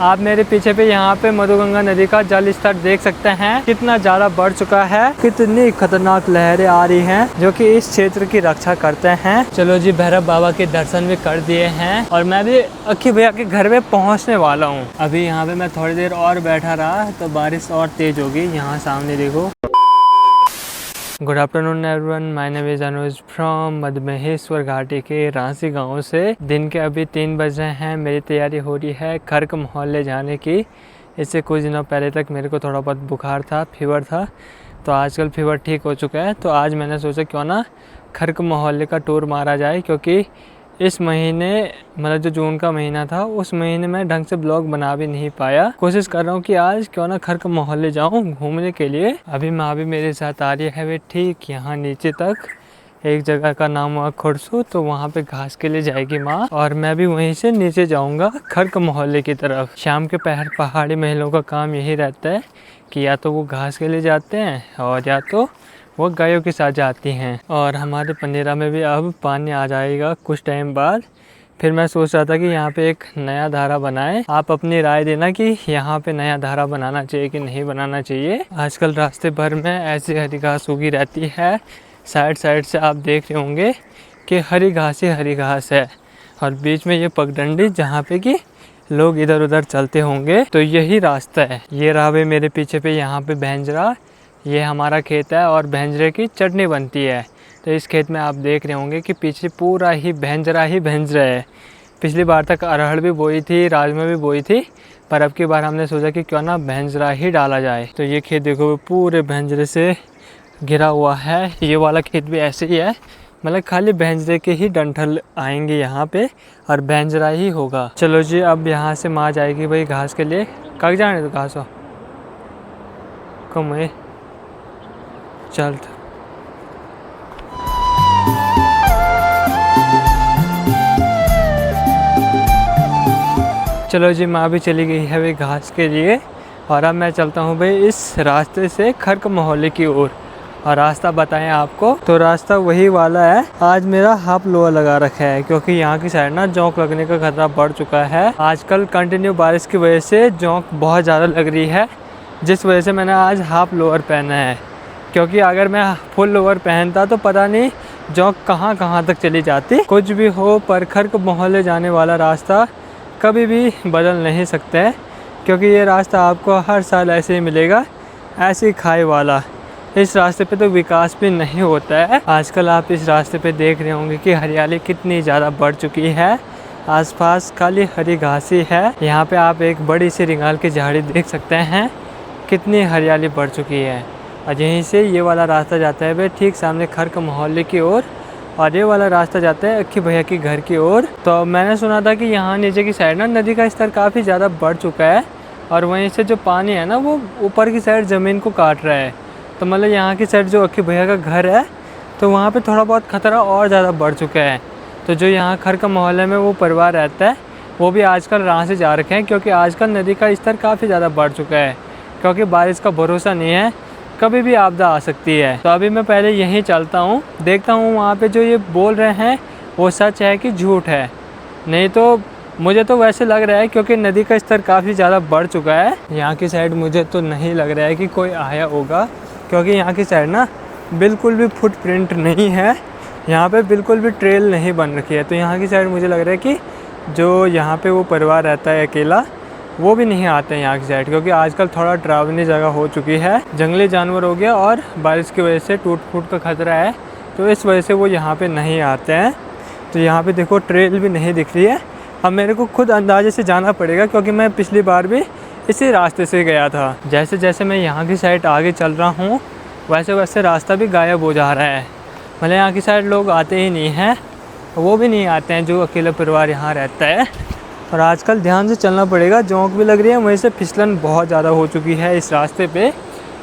आप मेरे पीछे पे यहाँ पे मधुगंगा नदी का जल स्तर देख सकते हैं कितना ज़्यादा बढ़ चुका है। कितनी खतरनाक लहरें आ रही हैं जो कि इस क्षेत्र की रक्षा करते हैं। चलो जी, भैरव बाबा के दर्शन भी कर दिए हैं और मैं भी अक्की भैया के घर में पहुँचने वाला हूँ। अभी यहाँ पे मैं थोड़ी देर और बैठा रहा तो बारिश और तेज होगी। यहाँ सामने देखो। Good afternoon everyone, my name is Anuj from Madhmaheshwar घाटी के रांसी गांव से। दिन के अभी 3 बज रहे हैं। मेरी तैयारी हो रही है खर्क मोहल्ले जाने की। इससे कुछ दिनों पहले तक मेरे को थोड़ा बहुत बुखार था, फीवर था, तो आजकल फीवर ठीक हो चुका है। तो आज मैंने सोचा क्यों ना खर्क मोहल्ले का टूर मारा जाए, क्योंकि इस महीने मतलब जो जून का महीना था उस महीने में ढंग से ब्लॉग बना भी नहीं पाया। कोशिश कर रहा हूँ कि आज क्यों ना खर्क मोहल्ले जाऊँ घूमने के लिए। अभी माँ भी मेरे साथ आ रही है। वे ठीक यहाँ नीचे तक एक जगह का नाम हुआ खुरसू, तो वहाँ पे घास के लिए जाएगी माँ और मैं भी वहीं से नीचे जाऊँगा खर्क मोहल्ले की तरफ। शाम के पहर पहाड़ी महिलाओं का काम यही रहता है कि या तो वो घास के लिए जाते हैं और या तो वो गायों के साथ जाती हैं। और हमारे पंदेरा में भी अब पानी आ जाएगा कुछ टाइम बाद। फिर मैं सोच रहा था कि यहाँ पे एक नया धारा बनाएं। आप अपनी राय देना कि यहाँ पे नया धारा बनाना चाहिए कि नहीं बनाना चाहिए। आजकल रास्ते भर में ऐसी हरी घास उगी रहती है। साइड साइड से आप देख रहे होंगे कि हरी घास ही हरी घास है और बीच में ये पगडंडी जहाँ पे कि लोग इधर उधर चलते होंगे। तो यही रास्ता है। ये रहा भाई मेरे पीछे पे यहाँ पे भेंजरा, ये हमारा खेत है और भेंजरे की चटनी बनती है। तो इस खेत में आप देख रहे होंगे कि पीछे पूरा ही भेंजरा है। पिछली बार तक अरहर भी बोई थी, राजमा भी बोई थी, पर अब की बार हमने सोचा कि क्यों ना भेंजरा ही डाला जाए। तो ये खेत देखो पूरे भेंजरे से घिरा हुआ है। ये वाला खेत भी ऐसे ही है, मतलब खाली भेंजरे के ही डंठल आएंगे यहाँ पे और भेंजरा ही होगा। चलो जी, अब यहाँ से माँ जाएगी भाई घास के लिए। कब जाने तो घास हो कम है चल। चलो जी, माँ भी चली गई है भाई घास के लिए और अब मैं चलता हूँ भाई इस रास्ते से खर्क मोहल्ले की ओर। और रास्ता बताएं आपको तो रास्ता वही वाला है। आज मेरा हाफ लोअर लगा रखा है क्योंकि यहाँ की साइड ना जोंक लगने का खतरा बढ़ चुका है। आजकल कंटिन्यू बारिश की वजह से जोंक बहुत ज़्यादा लग रही है, जिस वजह से मैंने आज हाफ लोअर पहना है। क्योंकि अगर मैं फुल लोअर पहनता तो पता नहीं जोंक कहाँ कहाँ तक चली जाती। कुछ भी हो पर खर्क मोहल्ले जाने वाला रास्ता कभी भी बदल नहीं सकते हैं, क्योंकि ये रास्ता आपको हर साल ऐसे ही मिलेगा, ऐसे ही खाई वाला। इस रास्ते पे तो विकास भी नहीं होता है। आजकल आप इस रास्ते पे देख रहे होंगे कि हरियाली कितनी ज़्यादा बढ़ चुकी है। आसपास खाली हरी घास ही है। यहाँ पे आप एक बड़ी सी रिंगाल की झाड़ी देख सकते हैं, कितनी हरियाली बढ़ चुकी है। और यहीं से ये वाला रास्ता जाता है भाई ठीक सामने खर्क मोहल्ले की ओर और ये वाला रास्ता जाता है अक्की भैया के घर की ओर। तो मैंने सुना था कि यहाँ नीचे की साइड ना नदी का स्तर काफ़ी ज़्यादा बढ़ चुका है और वहीं से जो पानी है ना वो ऊपर की साइड ज़मीन को काट रहा है। तो मतलब यहाँ की साइड जो अक्की भैया का घर है तो वहाँ पे थोड़ा बहुत खतरा और ज़्यादा बढ़ चुका है। तो जो यहाँ खर्क मोहल्ले में वो परिवार रहता है वो भी आजकल राह से जा रखे हैं, क्योंकि आजकल नदी का स्तर काफ़ी ज़्यादा बढ़ चुका है। क्योंकि बारिश का भरोसा नहीं है, कभी भी आपदा आ सकती है। तो अभी मैं पहले यहीं चलता हूँ, देखता हूँ वहाँ पे जो ये बोल रहे हैं वो सच है कि झूठ है। नहीं तो मुझे तो वैसे लग रहा है, क्योंकि नदी का स्तर काफ़ी ज़्यादा बढ़ चुका है। यहाँ की साइड मुझे तो नहीं लग रहा है कि कोई आया होगा, क्योंकि यहाँ की साइड ना बिल्कुल भी फुटप्रिंट नहीं है। यहाँ पे बिल्कुल भी ट्रेल नहीं बन रखी है। तो यहाँ की साइड मुझे लग रहा है कि जो यहाँ पे वो परिवार रहता है अकेला, वो भी नहीं आते हैं यहाँ की साइड, क्योंकि आजकल थोड़ा डरावनी जगह हो चुकी है। जंगली जानवर हो गया और बारिश की वजह से टूट फूट का खतरा है, तो इस वजह से वो यहाँ पे नहीं आते हैं। तो यहाँ पे देखो ट्रेल भी नहीं दिख रही है। अब मेरे को खुद अंदाजे से जाना पड़ेगा, क्योंकि मैं पिछली बार भी इसी रास्ते से गया था। जैसे जैसे मैं यहाँ की साइड आगे चल रहा हूँ वैसे वैसे रास्ता भी गायब हो जा रहा है। मतलब यहाँ की साइड लोग आते ही नहीं हैं, वो भी नहीं आते हैं जो अकेला परिवार यहाँ रहता है। और आजकल ध्यान से चलना पड़ेगा, जोंक भी लग रही है, वहीं से फिसलन बहुत ज़्यादा हो चुकी है इस रास्ते पे।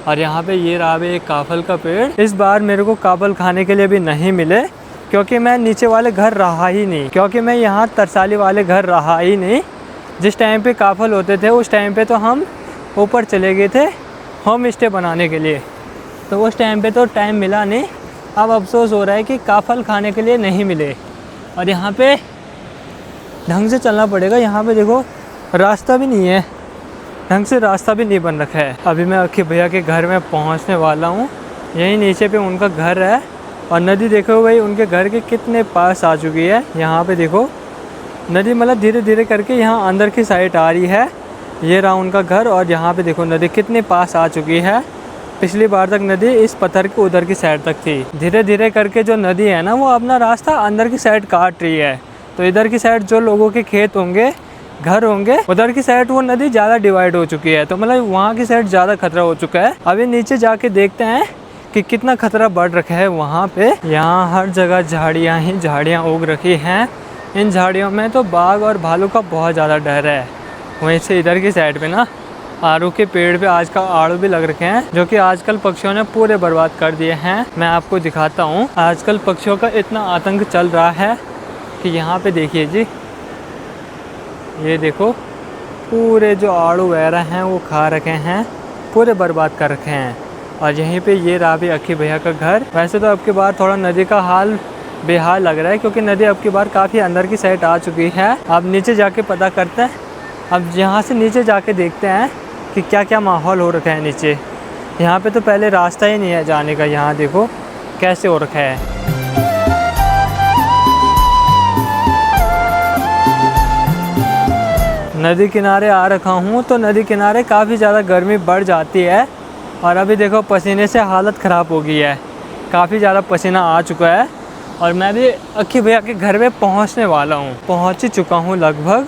और यहाँ पे ये रहा एक काफल का पेड़। इस बार मेरे को काफल खाने के लिए भी नहीं मिले, क्योंकि मैं नीचे वाले घर रहा ही नहीं, क्योंकि मैं यहाँ तरसाली वाले घर रहा ही नहीं। जिस टाइम पे काफल होते थे उस टाइम पे तो हम ऊपर चले गए थे होम स्टे बनाने के लिए, तो उस टाइम पे तो टाइम मिला नहीं। अब अफसोस हो रहा है कि काफल खाने के लिए नहीं मिले। और यहाँ पे ढंग से चलना पड़ेगा। यहाँ पे देखो रास्ता भी नहीं है, ढंग से रास्ता भी नहीं बन रखा है। अभी मैं अक्की भैया के घर में पहुंचने वाला हूं। यहीं नीचे पे उनका घर है और नदी देखो भाई उनके घर के कितने पास आ चुकी है। यहाँ पे देखो नदी मतलब धीरे धीरे करके यहाँ अंदर की साइड आ रही है। ये रहा उनका घर और यहाँ पे देखो नदी कितने पास आ चुकी है। पिछली बार तक नदी इस पत्थर के उधर की साइड तक थी। धीरे धीरे करके जो नदी है ना वो अपना रास्ता अंदर की साइड काट रही है। तो इधर की साइड जो लोगों के खेत होंगे, घर होंगे, उधर की साइड वो नदी ज़्यादा डिवाइड हो चुकी है। तो मतलब वहाँ की साइड ज़्यादा खतरा हो चुका है। अभी नीचे जाके देखते हैं कि कितना खतरा बढ़ रखा है वहाँ पे। यहाँ हर जगह झाड़ियाँ ही झाड़ियाँ उग रखी हैं। इन झाड़ियों में तो बाघ और भालू का बहुत ज़्यादा डर है। वहीं से इधर की साइड पे ना आड़ू के पेड़ पे आजकल आड़ू भी लग रखे हैं, जो कि आजकल पक्षियों ने पूरे बर्बाद कर दिए हैं। मैं आपको दिखाता हूँ। आजकल पक्षियों का इतना आतंक चल रहा है कि यहाँ पे देखिए जी, ये देखो पूरे जो आड़ू वगैरह हैं वो खा रखे हैं, पूरे बर्बाद कर रखे हैं। और यहीं पे ये रहा भी अक्की भैया का घर। वैसे तो अब की बार थोड़ा नदी का हाल बेहाल लग रहा है, क्योंकि नदी अब की बार काफ़ी अंदर की साइड आ चुकी है। अब नीचे जाके पता करते हैं। अब यहाँ से नीचे जाके देखते हैं कि क्या क्या माहौल हो रखा है नीचे। यहाँ पे तो पहले रास्ता ही नहीं है जाने का। यहाँ देखो कैसे हो रखा है। नदी किनारे आ रखा हूँ तो नदी किनारे काफ़ी ज़्यादा गर्मी बढ़ जाती है। और अभी देखो पसीने से हालत ख़राब हो गई है, काफ़ी ज़्यादा पसीना आ चुका है। और मैं भी अक्की भैया के घर में पहुँचने वाला हूँ, पहुँच ही चुका हूँ लगभग।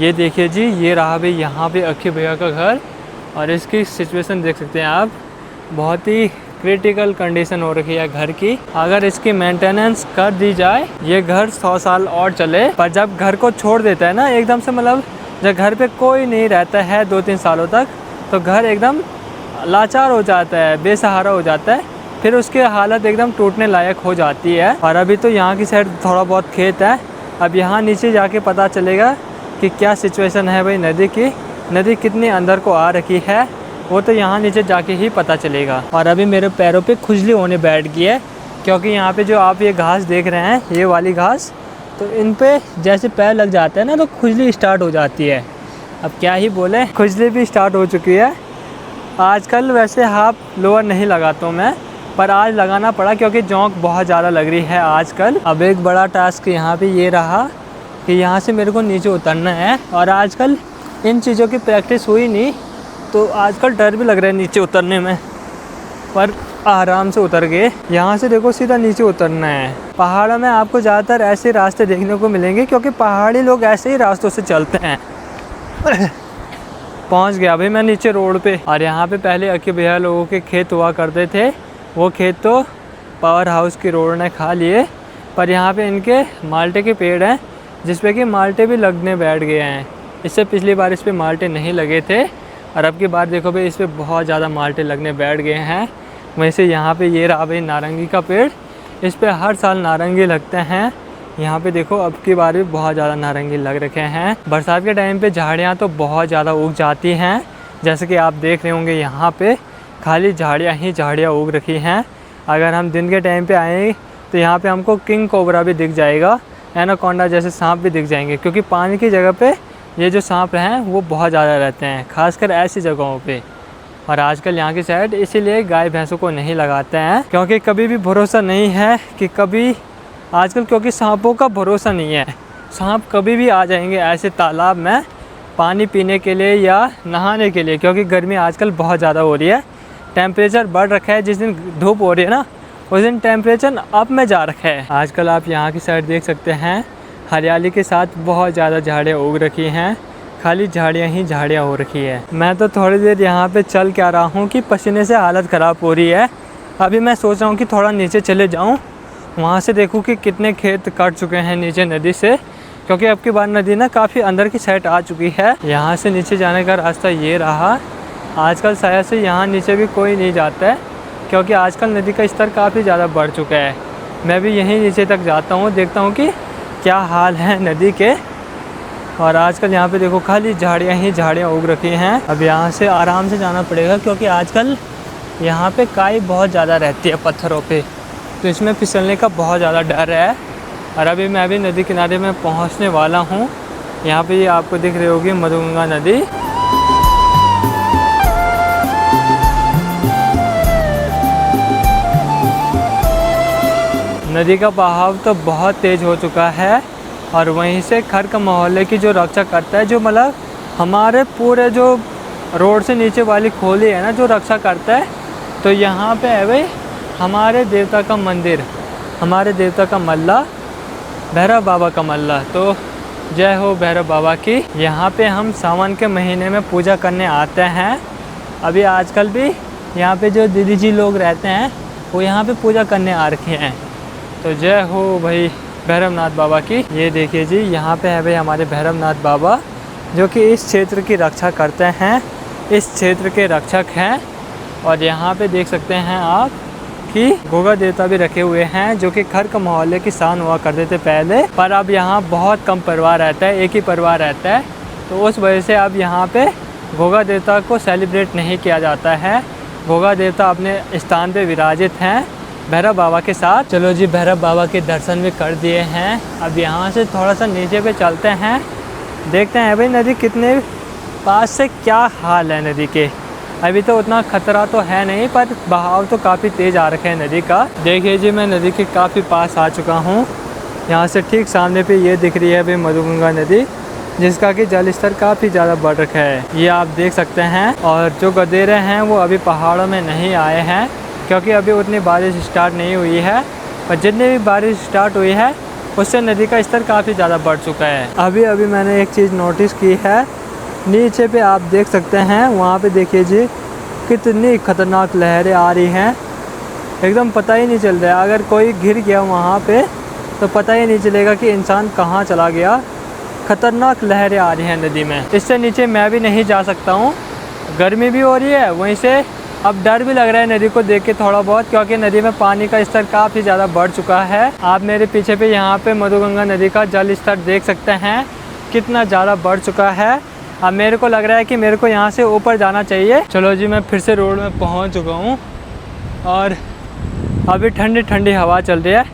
ये देखिए जी, ये रहा भी यहाँ पे अक्की भैया का घर। और इसकी सिचुएशन देख सकते हैं आप, बहुत ही क्रिटिकल कंडीशन हो रखी है घर की। अगर इसकी मेंटेनेंस कर दी जाए ये घर 100 साल और चले। पर जब घर को छोड़ देता है ना एकदम से, मतलब जब घर पे कोई नहीं रहता है 2-3 सालों तक, तो घर एकदम लाचार हो जाता है, बेसहारा हो जाता है। फिर उसकी हालत एकदम टूटने लायक हो जाती है। और अभी तो यहाँ की साइड थोड़ा बहुत खेत है। अब यहाँ नीचे जाके पता चलेगा कि क्या सिचुएशन है भाई नदी की, नदी कितनी अंदर को आ रखी है, वो तो यहाँ नीचे जाके ही पता चलेगा। और अभी मेरे पैरों पे खुजली होने बैठ गई है, क्योंकि यहाँ पे जो आप ये घास देख रहे हैं, ये वाली घास, तो इन पे जैसे पैर लग जाते हैं ना तो खुजली स्टार्ट हो जाती है। अब क्या ही बोले, खुजली भी स्टार्ट हो चुकी है। आजकल वैसे हाफ लोअर नहीं लगाता हूँ मैं, पर आज लगाना पड़ा क्योंकि जोंक बहुत ज़्यादा लग रही है आजकल। अब एक बड़ा टास्क यहाँ पे ये रहा कि यहाँ से मेरे को नीचे उतरना है। और आजकल इन चीज़ों की प्रैक्टिस हुई नहीं, तो आजकल डर भी लग रहा है नीचे उतरने में, पर आराम से उतर गए। यहाँ से देखो सीधा नीचे उतरना है। पहाड़ों में आपको ज़्यादातर ऐसे रास्ते देखने को मिलेंगे, क्योंकि पहाड़ी लोग ऐसे ही रास्तों से चलते हैं। पहुँच गया भाई मैं नीचे रोड पे। और यहाँ पे पहले अक्की भैया लोगों के खेत हुआ करते थे, वो खेत तो पावर हाउस की रोड ने खा लिए। पर यहाँ पे इनके माल्टे के पेड़ हैं, जिस पे कि माल्टे भी लगने बैठ गए हैं। इससे पिछली बार इस पे माल्टे नहीं लगे थे, और अब की बार देखो भाई इस पे बहुत ज़्यादा माल्टे लगने बैठ गए हैं। वैसे यहाँ पे ये रहा भाई नारंगी का पेड़, इस पे हर साल नारंगी लगते हैं। यहाँ पे देखो अब की बार भी बहुत ज़्यादा नारंगी लग रखे हैं। बरसात के टाइम पे झाड़ियाँ तो बहुत ज़्यादा उग जाती हैं, जैसे कि आप देख रहे होंगे यहाँ पे खाली झाड़ियाँ ही झाड़ियाँ उग रखी हैं। अगर हम दिन के टाइम पे आएँ तो यहाँ पे हमको किंग कोबरा भी दिख जाएगा, एनाकोंडा जैसे सांप भी दिख जाएंगे, क्योंकि पानी की जगह पे ये जो सांप हैं वो बहुत ज़्यादा रहते हैं, खासकर ऐसी जगहों पे। और आजकल यहाँ की साइड इसीलिए गाय भैंसों को नहीं लगाते हैं, क्योंकि कभी भी भरोसा नहीं है कि कभी आजकल, क्योंकि सांपों का भरोसा नहीं है, सांप कभी भी आ जाएंगे ऐसे तालाब में पानी पीने के लिए या नहाने के लिए। क्योंकि गर्मी आजकल बहुत ज़्यादा हो रही है, टेम्परेचर बढ़ रखा है। जिस दिन धूप हो रही है ना उस दिन टेम्परेचर अप में जा रखा है। आजकल आप यहाँ की साइड देख सकते हैं, हरियाली के साथ बहुत ज़्यादा झाड़ियाँ उग रखी हैं, खाली झाड़ियाँ ही झाड़ियाँ हो रखी है। मैं तो थोड़ी देर यहाँ पे चल के आ रहा हूँ कि पसीने से हालत ख़राब हो रही है। अभी मैं सोच रहा हूँ कि थोड़ा नीचे चले जाऊँ, वहाँ से देखूँ कि कितने खेत कट चुके हैं नीचे नदी से, क्योंकि अब की बार नदी ना काफ़ी अंदर की साइड आ चुकी है। यहाँ से नीचे जाने का रास्ता ये रहा। आजकल शायद से यहाँ नीचे भी कोई नहीं जाता है, क्योंकि आजकल नदी का स्तर काफ़ी ज़्यादा बढ़ चुका है। मैं भी यहीं नीचे तक जाता हूँ, देखता हूँ कि क्या हाल है नदी के। और आजकल यहाँ पे देखो खाली झाड़ियाँ ही झाड़ियाँ उग रखी हैं। अब यहाँ से आराम से जाना पड़ेगा, क्योंकि आजकल यहाँ पे काई बहुत ज़्यादा रहती है पत्थरों पे, तो इसमें फिसलने का बहुत ज़्यादा डर है। और अभी मैं भी नदी किनारे में पहुँचने वाला हूँ। यहाँ पे ये आपको दिख रही होगी मधुगंगा नदी। नदी का बहाव तो बहुत तेज़ हो चुका है और वहीं से खर्क मोहल्ले की जो रक्षा करता है, जो मतलब हमारे पूरे जो रोड से नीचे वाली खोली है ना, जो रक्षा करता है, तो यहाँ पे है भाई हमारे देवता का मंदिर, हमारे देवता का मल्ला, भैरव बाबा का मल्ला। तो जय हो भैरव बाबा की। यहाँ पे हम सावन के महीने में पूजा करने आते हैं। अभी आजकल भी यहाँ पे जो दीदी जी लोग रहते हैं वो यहाँ पे पूजा करने आ रखे हैं। तो जय हो भाई भैरवनाथ बाबा की। ये देखिए जी, यहाँ पे है भाई हमारे भैरवनाथ बाबा, जो कि इस क्षेत्र की रक्षा करते हैं, इस क्षेत्र के रक्षक हैं। और यहाँ पे देख सकते हैं आप कि गोगा देवता भी रखे हुए हैं, जो कि खर्क मोहल्ले की शान हुआ करते थे पहले, पर अब यहाँ बहुत कम परिवार रहता है, एक ही परिवार रहता है। तो उस वजह से अब यहाँ पे गोगा देवता को सेलिब्रेट नहीं किया जाता है। गोगा देवता अपने स्थान पे विराजित हैं भैरव बाबा के साथ। चलो जी, भैरव बाबा के दर्शन भी कर दिए हैं। अब यहाँ से थोड़ा सा नीचे पे चलते हैं, देखते हैं भाई नदी कितने पास से क्या हाल है नदी के। अभी तो उतना खतरा तो है नहीं, पर बहाव तो काफ़ी तेज़ आ रखा है नदी का। देखिए जी, मैं नदी के काफ़ी पास आ चुका हूँ। यहाँ से ठीक सामने पे ये दिख रही है भाई मधुगंगा नदी, जिसका कि जल स्तर काफ़ी ज़्यादा बढ़ रखा है, ये आप देख सकते हैं। और जो गदेरे हैं वो अभी पहाड़ों में नहीं आए हैं, क्योंकि अभी उतनी बारिश स्टार्ट नहीं हुई है। और जितनी भी बारिश स्टार्ट हुई है उससे नदी का स्तर काफ़ी ज़्यादा बढ़ चुका है। अभी अभी मैंने एक चीज़ नोटिस की है, नीचे पे आप देख सकते हैं, वहाँ पे देखिए जी कितनी खतरनाक लहरें आ रही हैं, एकदम पता ही नहीं चल रहा है। अगर कोई गिर गया वहाँ पे तो पता ही नहीं चलेगा कि इंसान कहाँ चला गया। खतरनाक लहरें आ रही हैं नदी में, इससे नीचे मैं भी नहीं जा सकता हूँ। गर्मी भी हो रही है, वहीं से अब डर भी लग रहा है नदी को देख के थोड़ा बहुत, क्योंकि नदी में पानी का स्तर काफ़ी ज़्यादा बढ़ चुका है। आप मेरे पीछे पे यहाँ पे मधुगंगा नदी का जल स्तर देख सकते हैं कितना ज़्यादा बढ़ चुका है। अब मेरे को लग रहा है कि मेरे को यहाँ से ऊपर जाना चाहिए। चलो जी, मैं फिर से रोड में पहुँच चुका हूँ और अभी ठंडी ठंडी हवा चल रही है,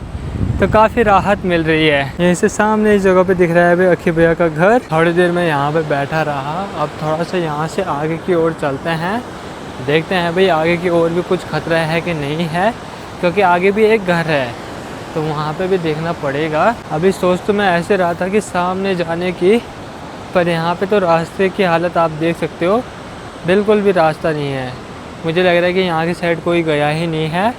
तो काफ़ी राहत मिल रही है। यहीं से सामने इस जगह पे दिख रहा है भाई अखी भैया का घर। थोड़ी देर में यहाँ पे बैठा रहा, अब थोड़ा सा यहाँ से आगे की ओर चलते हैं, देखते हैं भाई आगे की ओर भी कुछ खतरा है कि नहीं है, क्योंकि आगे भी एक घर है तो वहाँ पे भी देखना पड़ेगा। अभी सोच तो मैं ऐसे रहा था कि सामने जाने की, पर यहाँ पे तो रास्ते की हालत आप देख सकते हो, बिल्कुल भी रास्ता नहीं है। मुझे लग रहा है कि यहाँ की साइड कोई गया ही नहीं है,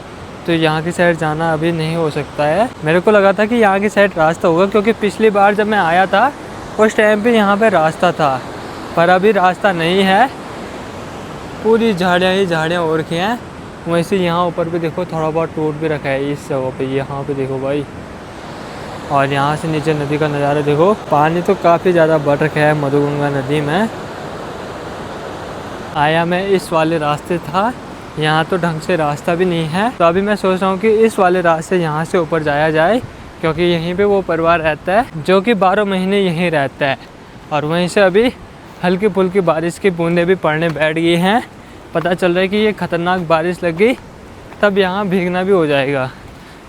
तो यहाँ की साइड जाना अभी नहीं हो सकता है। मेरे को लगा था कि यहाँ की साइड रास्ता होगा, क्योंकि पिछली बार जब मैं आया था उस टाइम पे यहाँ पे रास्ता था, पर अभी रास्ता नहीं है, पूरी झाड़ियाँ ही झाड़ियाँ हो रखी हैं। वैसे यहाँ ऊपर भी देखो थोड़ा बहुत टूट भी रखा है इस जगह पे, यहाँ पे देखो भाई। और यहाँ से नीचे नदी का नज़ारा देखो, पानी तो काफ़ी ज़्यादा बढ़ रखा है मधुगंगा नदी में। आया मैं इस वाले रास्ते था, यहाँ तो ढंग से रास्ता भी नहीं है, तो अभी मैं सोच रहा हूँ कि इस वाले रास्ते यहाँ से ऊपर जाया जाए, क्योंकि यहीं पे वो परिवार रहता है जो कि 12 महीने यहीं रहता है। और वहीं से अभी हल्की फुल्की बारिश की बूंदें भी पड़ने बैठ गई हैं। पता चल रहा है कि ये ख़तरनाक बारिश लग गई, तब यहाँ भीगना भी हो जाएगा।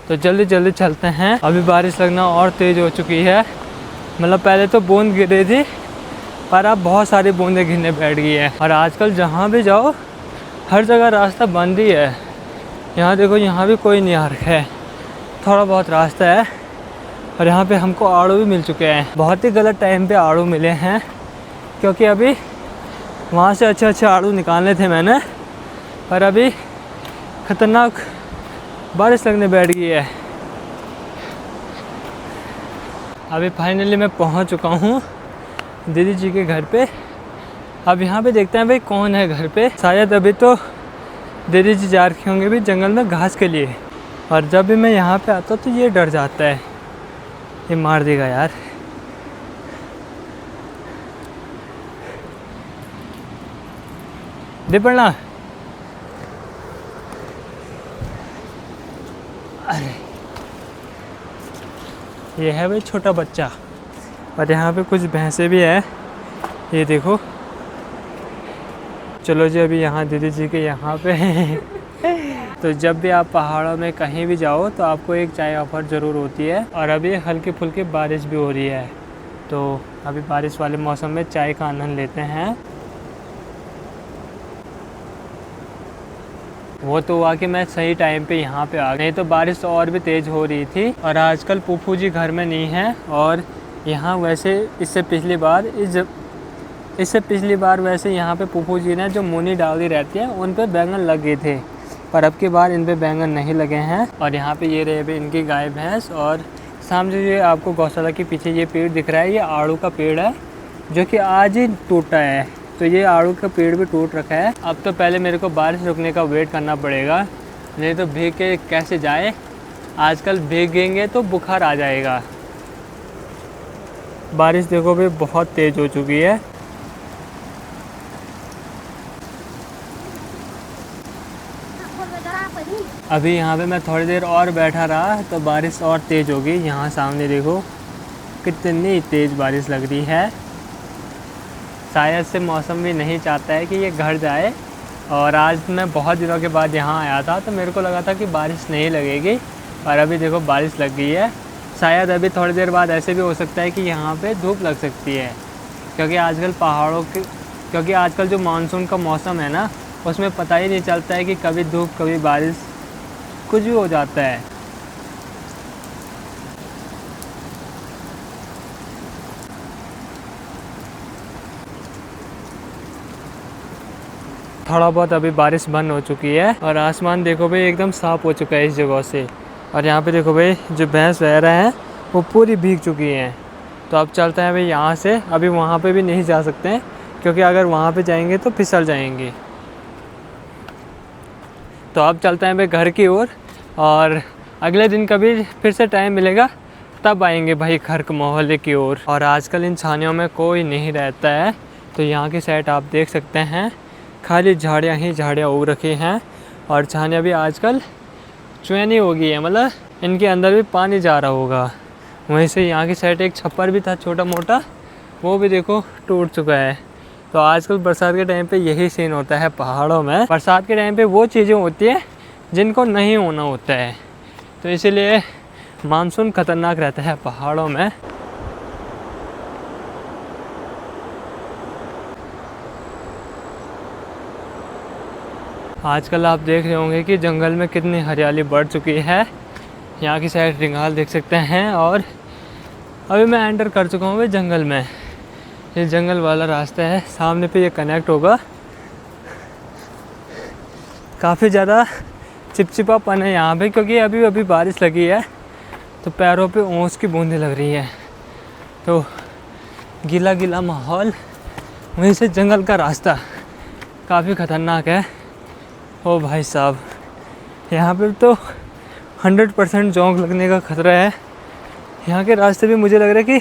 तो जल्दी जल्दी चलते हैं। अभी बारिश लगना और तेज़ हो चुकी है, मतलब पहले तो बूंद गिर रही थी, पर अब बहुत सारी बूंदें गिरने बैठ गई हैं। और आजकल जहाँ भी जाओ हर जगह रास्ता बंद ही है। यहाँ देखो, यहाँ भी कोई नहीं आ रखा है, थोड़ा बहुत रास्ता है। और यहाँ पे हमको आड़ू भी मिल चुके हैं, बहुत ही गलत टाइम पे आड़ू मिले हैं, क्योंकि अभी वहाँ से अच्छे अच्छे आड़ू निकालने थे मैंने, पर अभी ख़तरनाक बारिश लगने बैठ गई है। अभी फाइनली मैं पहुँच चुका हूँ दीदी जी के घर पे। अब यहाँ पे देखते हैं भाई कौन है घर पे। शायद अभी तो दीदी जी जा रखे होंगे भी जंगल में घास के लिए, और जब भी मैं यहाँ पे आता हूँ तो ये डर जाता है, ये मार देगा यार। दे पड़ना। अरे ये है भाई छोटा बच्चा, और यहाँ पे कुछ भैंसे भी है, ये देखो। चलो जी, अभी यहाँ दीदी जी के यहाँ पे तो जब भी आप पहाड़ों में कहीं भी जाओ तो आपको एक चाय ऑफर ज़रूर होती है, और अभी हल्की फुल्की बारिश भी हो रही है, तो अभी बारिश वाले मौसम में चाय का आनंद लेते हैं। वो तो हुआ कि मैं सही टाइम पे यहाँ पे आ गया, नहीं तो बारिश और भी तेज़ हो रही थी। और आजकल फूफू जी घर में नहीं है, और यहाँ वैसे इससे पिछली बार वैसे यहाँ पे फूफू जी ने जो मूनी डाली रहती है उन पे बैंगन लग गए थे, पर अब की बार इन पे बैंगन नहीं लगे हैं। और यहाँ पे ये रहे इनकी गाय भैंस, और सामने जो आपको गौशाला के पीछे ये पेड़ दिख रहा है, ये आड़ू का पेड़ है जो कि आज ही टूटा है। तो ये आड़ू का पेड़ भी टूट रखा है। अब तो पहले मेरे को बारिश रुकने का वेट करना पड़ेगा, नहीं तो भीग के कैसे जाए। आजकल भीगेंगे तो बुखार आ जाएगा। बारिश देखो भी बहुत तेज़ हो चुकी है। अभी यहाँ पे मैं थोड़ी देर और बैठा रहा तो बारिश और तेज़ होगी। यहाँ सामने देखो कितनी तेज़ बारिश लग रही है। शायद से मौसम भी नहीं चाहता है कि ये घर जाए। और आज मैं बहुत दिनों के बाद यहाँ आया था तो मेरे को लगा था कि बारिश नहीं लगेगी, और अभी देखो बारिश लग गई है। शायद अभी थोड़ी देर बाद ऐसे भी हो सकता है कि यहाँ पे धूप लग सकती है, क्योंकि आजकल जो मानसून का मौसम है ना, उसमें पता ही नहीं चलता है कि कभी धूप कभी बारिश, कुछ भी हो जाता है। थोड़ा बहुत अभी बारिश बंद हो चुकी है, और आसमान देखो भाई एकदम साफ़ हो चुका है इस जगह से। और यहाँ पे देखो भाई जो भैंस वगैरह हैं वो पूरी भीग चुकी हैं। तो अब चलते हैं भाई यहाँ से। अभी वहाँ पे भी नहीं जा सकते हैं, क्योंकि अगर वहाँ पे जाएंगे तो फिसल जाएंगे। तो अब चलते हैं भाई घर की ओर, और अगले दिन कभी फिर से टाइम मिलेगा तब आएंगे भाई खर्क मोहल्ले की ओर। और आजकल इन छानियों में कोई नहीं रहता है। तो यहाँ की साइड आप देख सकते हैं खाली झाड़ियाँ ही झाड़ियाँ उग रखी हैं, और छानियाँ भी आजकल चुनी हो गई है, मतलब इनके अंदर भी पानी जा रहा होगा। वहीं से यहाँ की साइड एक छप्पर भी था छोटा मोटा, वो भी देखो टूट चुका है। तो आजकल बरसात के टाइम पे यही सीन होता है पहाड़ों में। बरसात के टाइम पे वो चीज़ें होती है जिनको नहीं होना होता है, तो इसीलिए मानसून ख़तरनाक रहता है पहाड़ों में। आजकल आप देख रहे होंगे कि जंगल में कितनी हरियाली बढ़ चुकी है। यहाँ की साइड रिंगाल देख सकते हैं, और अभी मैं एंटर कर चुका हूँ जंगल में। ये जंगल वाला रास्ता है, सामने पे ये कनेक्ट होगा। काफ़ी ज़्यादा चिपचिपापन है यहाँ पे, क्योंकि अभी अभी बारिश लगी है तो पैरों पे ओस की बूंदें लग रही हैं, तो गीला गीला माहौल। वहीं से जंगल का रास्ता काफ़ी ख़तरनाक है। ओ भाई साहब, यहाँ पे तो 100% जोंक लगने का खतरा है। यहाँ के रास्ते भी मुझे लग रहा है कि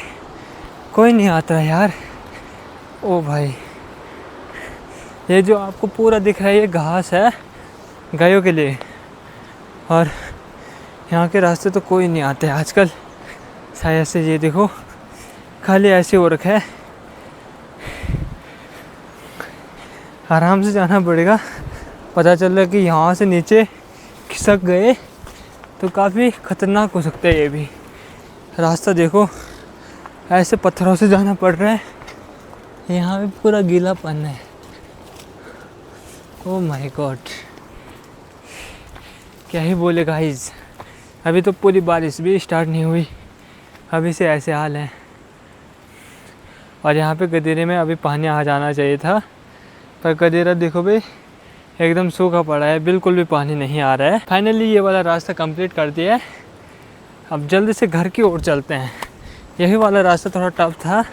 कोई नहीं आता है यार। ओ भाई, ये जो आपको पूरा दिख रहा है ये घास है गायों के लिए, और यहाँ के रास्ते तो कोई नहीं आते आजकल। शायद से ये देखो खाली ऐसे हो रखा है। आराम से जाना पड़ेगा। पता चल रहा है कि यहाँ से नीचे खिसक गए तो काफ़ी ख़तरनाक हो सकता है। ये भी रास्ता देखो, ऐसे पत्थरों से जाना पड़ रहा है। यहाँ पे पूरा गीलापन है। ओह माय गॉड, क्या ही बोले गाइस। अभी तो पूरी बारिश भी स्टार्ट नहीं हुई, अभी से ऐसे हाल है। और यहाँ पे गदेरे में अभी पानी आ जाना चाहिए था, पर गदेरा देखो भाई एकदम सूखा पड़ा है, बिल्कुल भी पानी नहीं आ रहा है। फाइनली ये वाला रास्ता कंप्लीट कर दिया है। अब जल्दी से घर की ओर चलते हैं। यही वाला रास्ता थोड़ा टफ था।